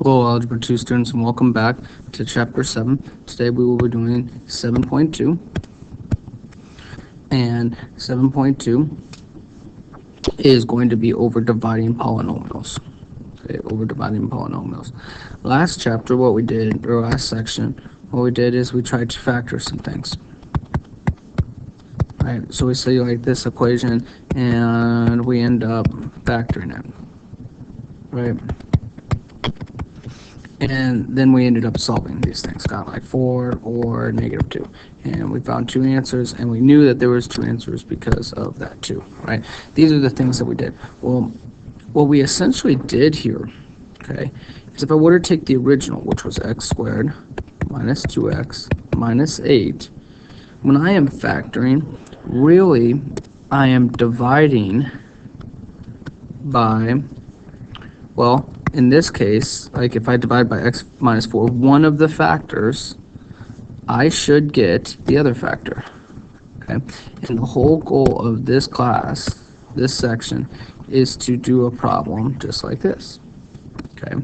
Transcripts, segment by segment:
Hello, Algebra 2 students, and welcome back to Chapter 7. Today we will be doing 7.2, and 7.2 is going to be over dividing polynomials. Okay, over dividing polynomials. Last chapter, last section, what we did is we tried to factor some things. Right, so we say like this equation, and we end up factoring it. Right? And then we ended up solving these things, got like 4 or -2, and we found two answers, and we knew that there was two answers because of that too, right? These are the things that we did. Well, what we essentially did here, okay, is if I were to take the original, which was x squared minus 2x minus 8, when I am factoring, really I am dividing by, well, in this case, like if I divide by x minus 4, one of the factors, I should get the other factor. Okay, and the whole goal of this class, this section, is to do a problem just like this. Okay.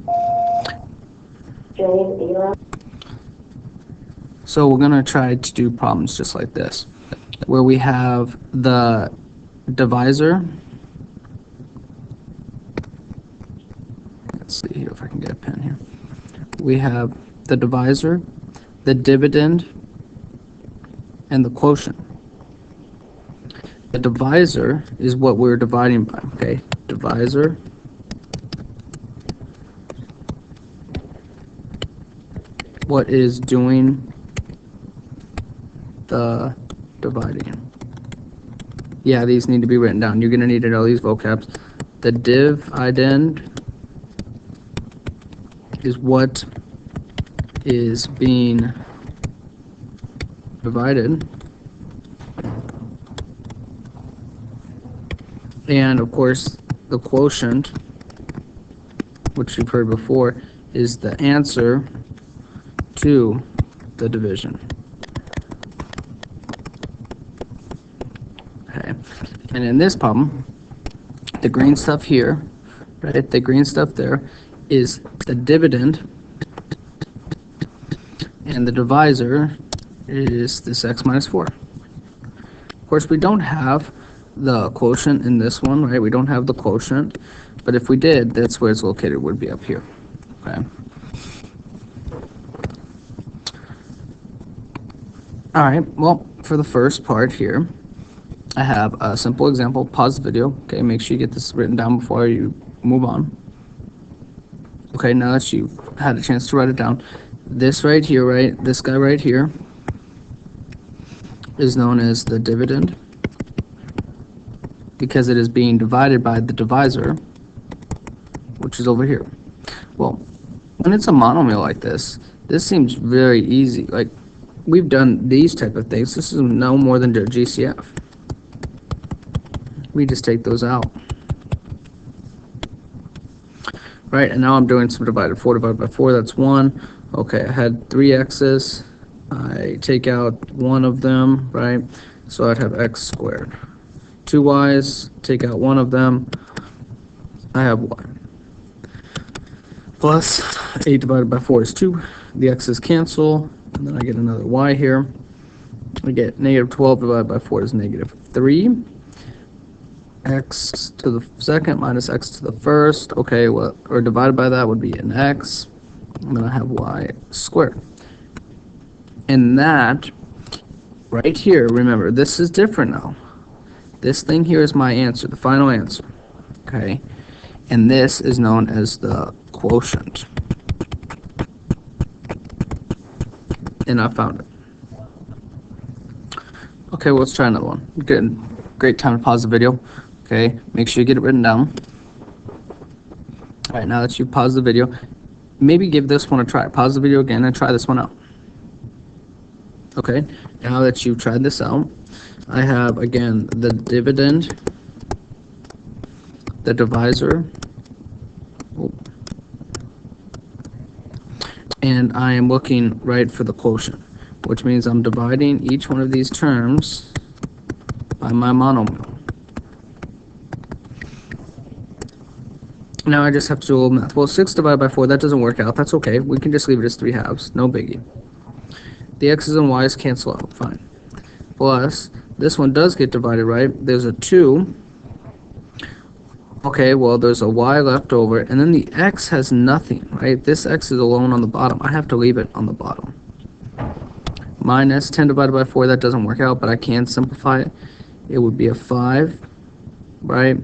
So we're gonna try to do problems just like this, where we have the divisor. Let's see here if I can get a pen here. We have the divisor, the dividend, and the quotient. The divisor is what we're dividing by, okay? Divisor what is doing the dividing. Yeah, these need to be written down. You're going to need to know these vocabs. The dividend is what is being divided, and of course the quotient, which you've heard before, is the answer to the division. Okay, and in this problem, the green stuff here, right, the green stuff there is the dividend, and the divisor is this x minus 4. Of course, we don't have the quotient in this one, right? We don't have the quotient, but if we did, that's where it's located, would be up here. Okay. All right, well, for the first part here, I have a simple example. Pause the video, okay? Make sure you get this written down before you move on. Okay, now that you've had a chance to write it down, this right here, right, this guy right here is known as the dividend because it is being divided by the divisor, which is over here. Well, when it's a monomial like this seems very easy. Like, we've done these type of things. This is no more than their GCF. We just take those out. Right, and now I'm doing some divided. 4 divided by 4, that's 1. Okay, I had 3 x's. I take out one of them, right? So I'd have x squared. 2 y's, take out one of them. I have y. Plus 8 divided by 4 is 2. The x's cancel, and then I get another y here. I get -12 divided by 4 is -3. X to the second minus x to the first. Okay, well, or divided by that would be an x. And then I have y squared. And that right here, remember, this is different now. This thing here is my answer, the final answer. Okay, and this is known as the quotient. And I found it. Okay, well, let's try another one. Good, great time to pause the video. Okay, make sure you get it written down. All right, now that you pause the video, maybe give this one a try. Pause the video again and try this one out. Okay, now that you've tried this out, I have, again, the dividend, the divisor, and I am looking right for the quotient, which means I'm dividing each one of these terms by my monomial. Now I just have to do a little math. Well, 6 divided by 4, that doesn't work out. That's okay. We can just leave it as 3 halves. No biggie. The x's and y's cancel out. Fine. Plus, this one does get divided, right? There's a 2. Okay, well, there's a y left over, and then the x has nothing, right? This x is alone on the bottom. I have to leave it on the bottom. Minus 10 divided by 4, that doesn't work out, but I can simplify it. It would be a 5, right,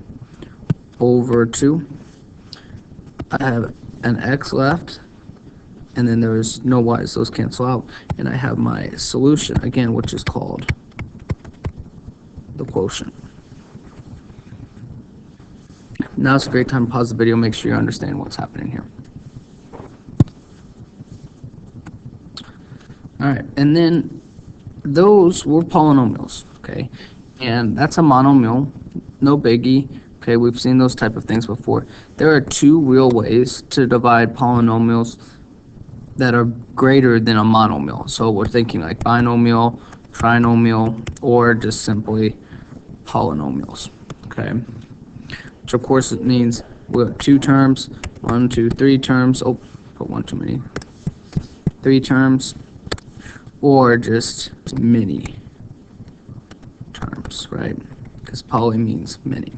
over 2. I have an x left, and then there's no y's. Those cancel out, and I have my solution, again, which is called the quotient. Now it's a great time to pause the video, make sure you understand what's happening here. Alright, and then those were polynomials, okay? And that's a monomial, no biggie, okay? We've seen those type of things before. There are 2 real ways to divide polynomials that are greater than a monomial. So we're thinking like binomial, trinomial, or just simply polynomials, okay? Which of course it means we have 2 terms, 1, 2, 3 terms. Oh, put 1 too many. 3 terms, or just many terms, right? Because poly means many.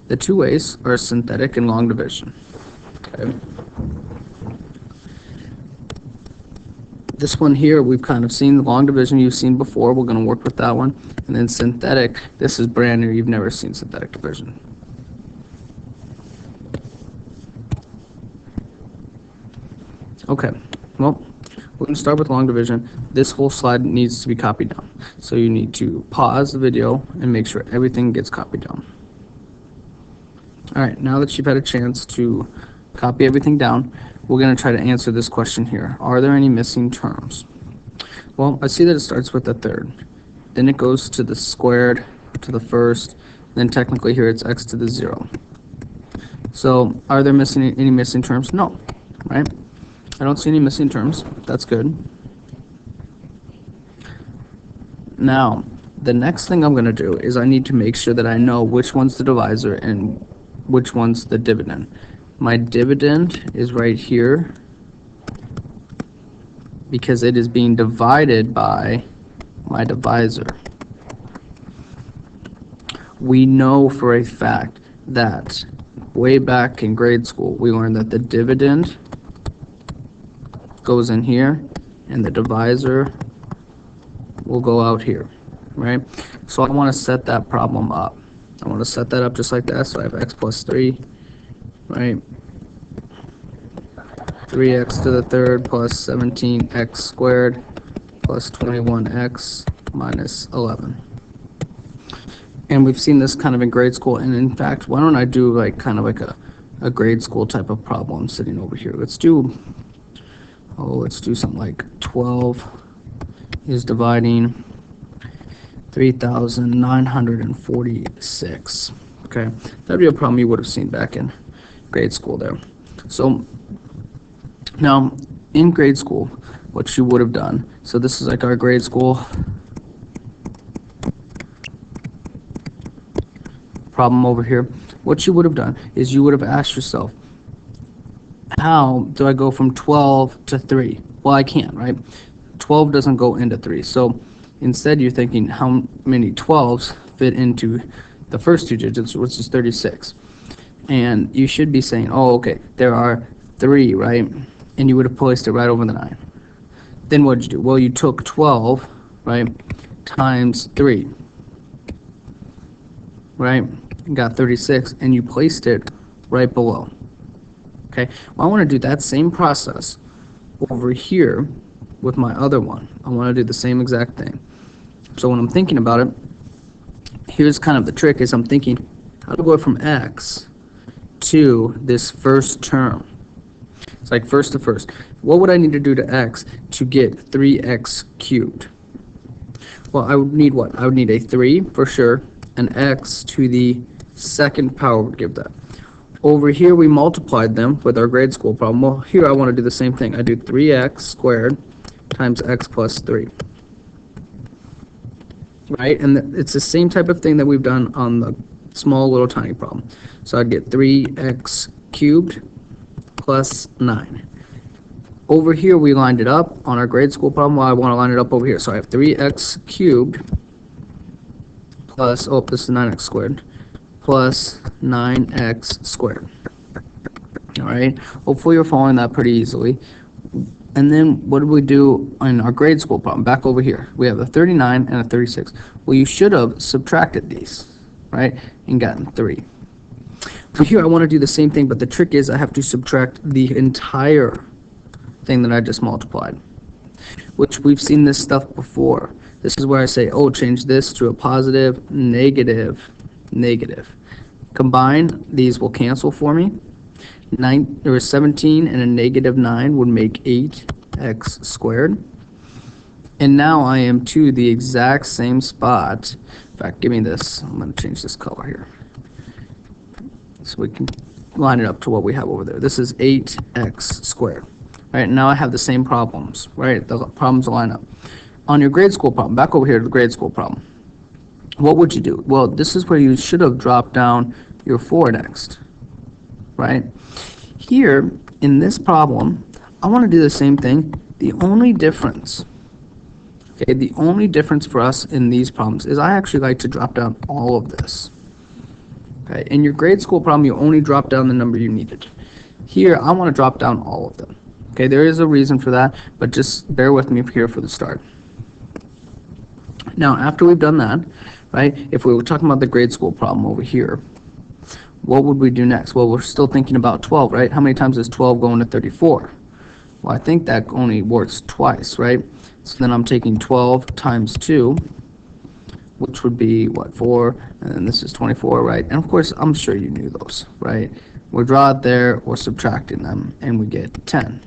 The 2 ways are synthetic and long division. Okay. This one here we've kind of seen. The long division you've seen before. We're going to work with that one. And then synthetic, this is brand new. You've never seen synthetic division. Okay, well, we're going to start with long division. This whole slide needs to be copied down. So you need to pause the video and make sure everything gets copied down. Alright, now that you've had a chance to copy everything down, we're going to try to answer this question here. Are there any missing terms? Well, I see that it starts with the third. Then it goes to the squared, to the first, then technically here it's x to the 0. So, are there any missing terms? No, right? I don't see any missing terms. That's good. Now, the next thing I'm going to do is I need to make sure that I know which one's the divisor and which one's the dividend. My dividend is right here because it is being divided by my divisor. We know for a fact that way back in grade school we learned that the dividend goes in here and the divisor will go out here, right? So I want to set that problem up. I want to set that up just like that. So I have x plus 3, right? 3x to the third plus 17x squared plus 21x minus 11. And we've seen this kind of in grade school. And in fact, why don't I do like kind of like a grade school type of problem sitting over here. Let's do something like 12 is dividing 3,946. Okay, that'd be a problem you would have seen back in grade school there. So now in grade school, what you would have done, so this is like our grade school problem over here. What you would have done is you would have asked yourself, how do I go from 12 to 3? Well, I can't, right? 12 doesn't go into 3. So instead you're thinking how many 12s fit into the first 2 digits, which is 36. And you should be saying, oh, okay, there are 3, right? And you would have placed it right over the 9. Then what did you do? Well, you took 12, right, times 3, right? And got 36, and you placed it right below. Okay, well, I want to do that same process over here with my other one. I want to do the same exact thing. So when I'm thinking about it, here's kind of the trick is I'm thinking, how do I go from x to this first term? It's like first to first. What would I need to do to x to get 3x cubed? Well, I would need what? I would need a 3 for sure, and x to the second power would give that. Over here we multiplied them with our grade school problem. Well, here I want to do the same thing. I do 3x squared times x plus 3. Right? And it's the same type of thing that we've done on the small little tiny problem. So I'd get 3x cubed plus 9. Over here we lined it up on our grade school problem. Well, I want to line it up over here. So I have 3x cubed plus, oh, this is 9x squared, plus 9x squared. All right, hopefully you're following that pretty easily. And then what did we do in our grade school problem? Back over here, we have a 39 and a 36. Well, you should have subtracted these, right, and gotten 3. So here I want to do the same thing, but the trick is I have to subtract the entire thing that I just multiplied, which we've seen this stuff before. This is where I say, oh, change this to a positive, negative, negative. Combine, these will cancel for me. 17 and a negative 9 would make 8x squared. And now I am to the exact same spot. In fact, give me this. I'm going to change this color here, so we can line it up to what we have over there. This is 8x squared. Right, now I have the same problems, right? The problems line up. On your grade school problem, back over here to the grade school problem, what would you do? Well, this is where you should have dropped down your 4 next, right? Here, in this problem, I want to do the same thing. The only difference, okay, the only difference for us in these problems is I actually like to drop down all of this. Okay, in your grade school problem, you only drop down the number you needed. Here, I want to drop down all of them. Okay, there is a reason for that, but just bear with me here for the start. Now, after we've done that, right, if we were talking about the grade school problem over here, what would we do next? Well, we're still thinking about 12, right? How many times is 12 going to 34? Well, I think that only works twice, right? So then I'm taking 12 times 2, which would be, what, 4, and then this is 24, right? And of course, I'm sure you knew those, right? We draw it there, we're subtracting them, and we get 10.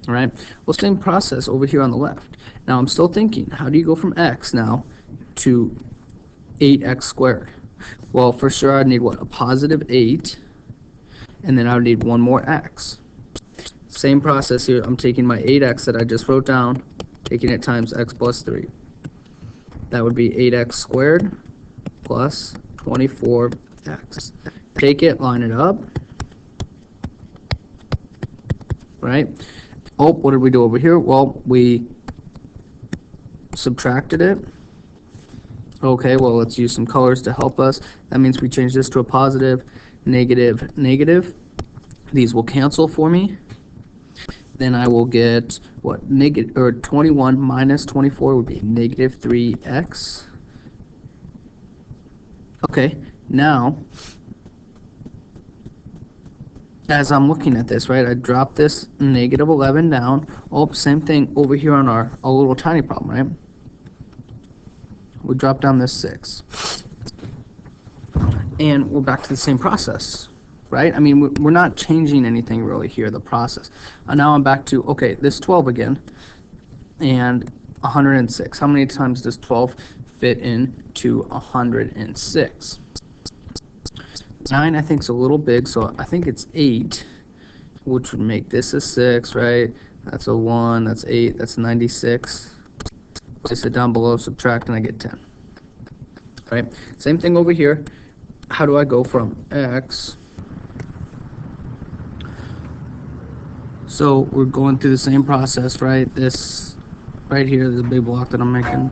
All right, well, same process over here on the left. Now I'm still thinking, how do you go from x now to 8x squared? Well, for sure I'd need what? A positive 8, and then I would need one more x. Same process here. I'm taking my 8x that I just wrote down, taking it times x plus 3. That would be 8x squared plus 24x. Take it, line it up, right? Oh, what did we do over here? Well, we subtracted it. Okay, well, let's use some colors to help us. That means we change this to a positive, negative, negative. These will cancel for me. Then I will get, what, negative, or 21 minus 24 would be negative 3x. Okay, now, as I'm looking at this, right, I drop this negative 11 down. Oh, same thing over here on our little tiny problem, right? We drop down this 6. And we're back to the same process, right? I mean, we're not changing anything really here, the process. Now I'm back to, okay, this 12 again, and 106. How many times does 12 fit into 106? 9, I think, is a little big, so I think it's 8, which would make this a 6, right? That's a 1, that's 8, that's 96. Place it down below, subtract, and I get 10. All right, same thing over here. How do I go from x? So we're going through the same process, right? This right here, the big block that I'm making.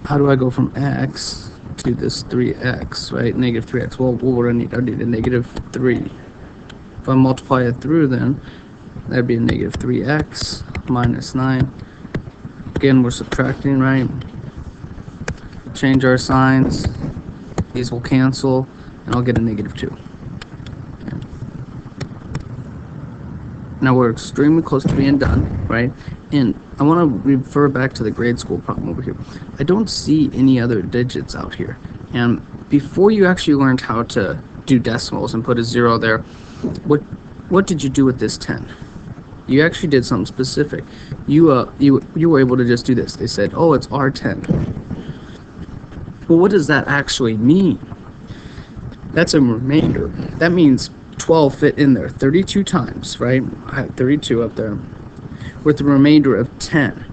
How do I go from x to this 3x, right? Negative 3x. Well, what would I need? I need a negative 3. If I multiply it through, then that'd be a negative 3x minus 9. Again, we're subtracting, right? Change our signs. These will cancel, and I'll get a negative 2. Okay. Now we're extremely close to being done, right? And I want to refer back to the grade school problem over here. I don't see any other digits out here. And before you actually learned how to do decimals and put a 0 there, what did you do with this 10? You actually did something specific. You were able to just do this. They said, oh, it's R10. Well, what does that actually mean? That's a remainder. That means 12 fit in there 32 times, right? I have 32 up there, with the remainder of 10.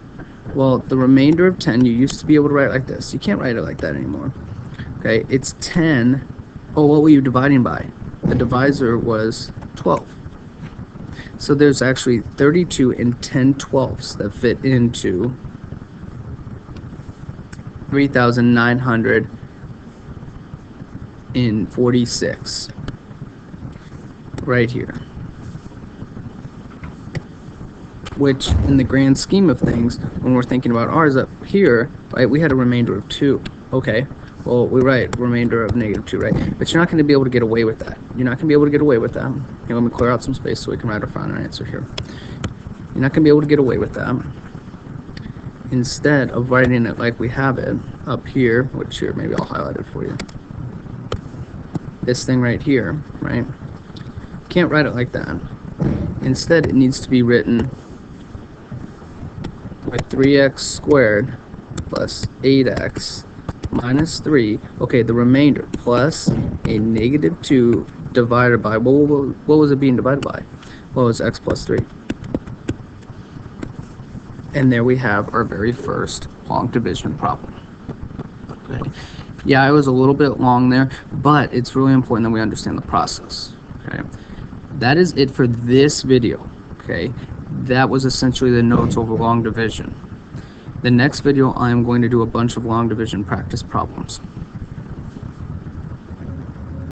Well, the remainder of 10, you used to be able to write like this. You can't write it like that anymore. Okay, it's 10. Oh, what were you dividing by? The divisor was 12. So there's actually 32 and 10/12 that fit into 3,946 right here. Which, in the grand scheme of things, when we're thinking about ours up here, right, we had a remainder of 2. Okay, well, we write remainder of -2, right? But you're not going to be able to get away with that. You're not going to be able to get away with that. Here, let me clear out some space so we can write our final answer here. You're not going to be able to get away with that. Instead of writing it like we have it up here, which here, maybe I'll highlight it for you. This thing right here, right? Can't write it like that. Instead, it needs to be written like 3x squared plus 8x minus 3, okay, the remainder, plus a -2 divided by, what was it being divided by? Well, it was x plus 3. And there we have our very first long division problem. Okay. Yeah, it was a little bit long there, but it's really important that we understand the process. Okay. That is it for this video. Okay. That was essentially the notes over long division. The next video, I'm going to do a bunch of long division practice problems.